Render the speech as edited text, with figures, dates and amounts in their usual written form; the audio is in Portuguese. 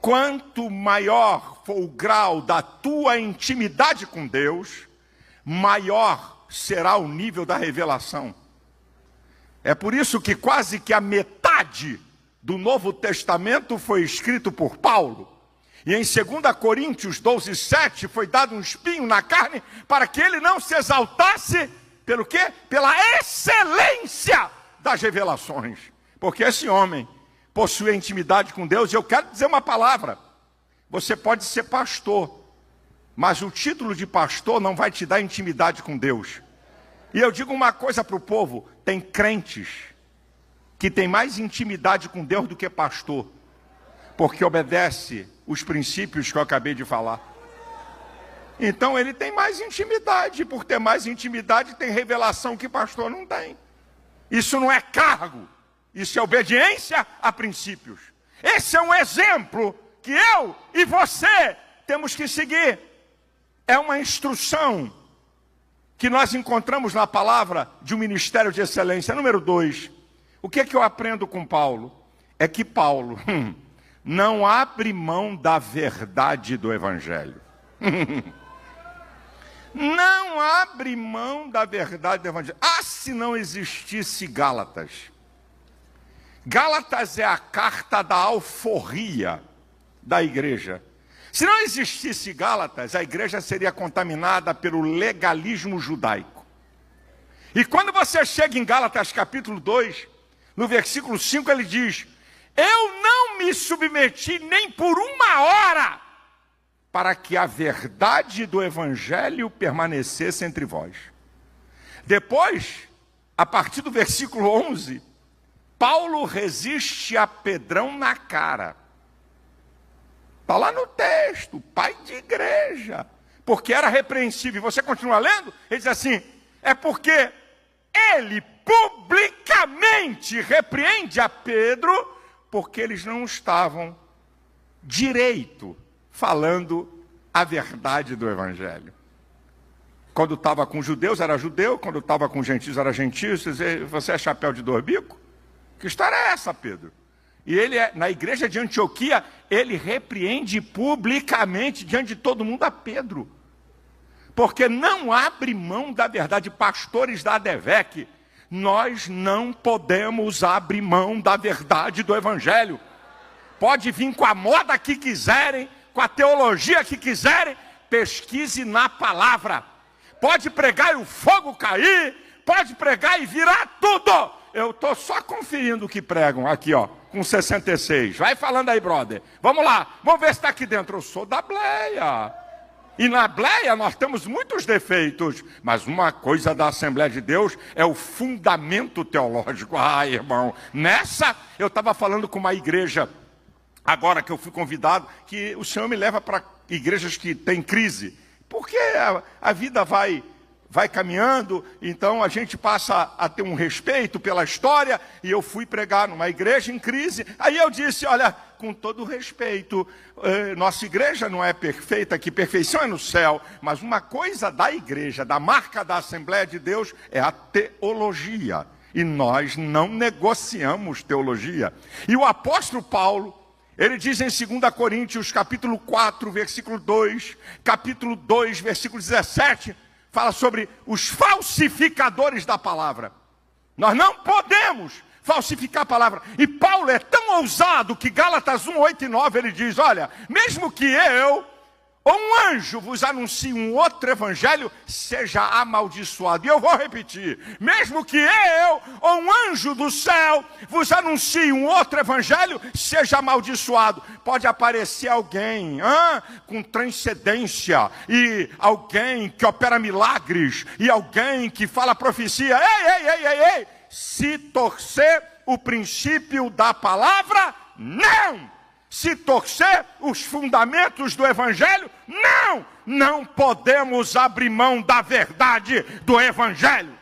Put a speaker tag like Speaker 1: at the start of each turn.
Speaker 1: quanto maior for o grau da tua intimidade com Deus, maior será o nível da revelação. É por isso que quase que a metade do Novo Testamento foi escrito por Paulo. E em 2 Coríntios 12:7 foi dado um espinho na carne para que ele não se exaltasse pelo quê? Pela excelência das revelações. Porque esse homem possui intimidade com Deus. E eu quero dizer uma palavra: você pode ser pastor, mas o título de pastor não vai te dar intimidade com Deus. E eu digo uma coisa para o povo: tem crentes que tem mais intimidade com Deus do que pastor, porque obedece os princípios que eu acabei de falar. Então ele tem mais intimidade, por ter mais intimidade tem revelação que pastor não tem. Isso não é cargo, isso é obediência a princípios. Esse é um exemplo que eu e você temos que seguir. É uma instrução que nós encontramos na palavra de um ministério de excelência. Número 2, o que é que eu aprendo com Paulo? É que Paulo não abre mão da verdade do Evangelho. Não abre mão da verdade do Evangelho. Ah, se não existisse Gálatas. Gálatas é a carta da alforria da igreja. Se não existisse Gálatas, a igreja seria contaminada pelo legalismo judaico. E quando você chega em Gálatas capítulo 2, no versículo 5, ele diz: eu não me submeti nem por uma hora para que a verdade do Evangelho permanecesse entre vós. Depois, a partir do versículo 11, Paulo resiste a Pedrão na cara. Está lá no texto, pai de igreja, porque era repreensível. Você continua lendo? Ele diz assim: é porque ele publicamente repreende a Pedro, porque eles não estavam direito falando a verdade do Evangelho. Quando estava com judeus era judeu, quando estava com gentios era gentio. Você é chapéu de 2 bicos? Que história é essa, Pedro? E ele, na igreja de Antioquia, ele repreende publicamente, diante de todo mundo, a Pedro. Porque não abre mão da verdade. Pastores da ADVEC, nós não podemos abrir mão da verdade do Evangelho. Pode vir com a moda que quiserem, com a teologia que quiserem, pesquise na palavra. Pode pregar e o fogo cair, pode pregar e virar tudo. Eu estou só conferindo o que pregam aqui, ó, com 66. Vai falando aí, brother. Vamos lá, vamos ver se está aqui dentro. Eu sou da Bleia. E na Bleia nós temos muitos defeitos, mas uma coisa da Assembleia de Deus é o fundamento teológico. Ah, irmão, nessa eu estava falando com uma igreja, agora que eu fui convidado, que o Senhor me leva para igrejas que têm crise, porque a vida vai caminhando, então a gente passa a ter um respeito pela história, e eu fui pregar numa igreja em crise. Aí eu disse: olha, com todo respeito, nossa igreja não é perfeita, que perfeição é no céu, mas uma coisa da igreja, da marca da Assembleia de Deus, é a teologia, e nós não negociamos teologia. E o apóstolo Paulo, ele diz em 2 Coríntios capítulo 4, versículo 2, capítulo 2, versículo 17, fala sobre os falsificadores da palavra. Nós não podemos falsificar a palavra. E Paulo é tão ousado que Gálatas 1, 8 e 9 ele diz: olha, mesmo que eu ou um anjo vos anuncie um outro evangelho, seja amaldiçoado. E eu vou repetir: mesmo que eu ou um anjo do céu vos anuncie um outro evangelho, seja amaldiçoado. Pode aparecer alguém com transcendência, e alguém que opera milagres, e alguém que fala profecia. Ei, se torcer o princípio da palavra, não! Se torcer os fundamentos do Evangelho, não! Não podemos abrir mão da verdade do Evangelho.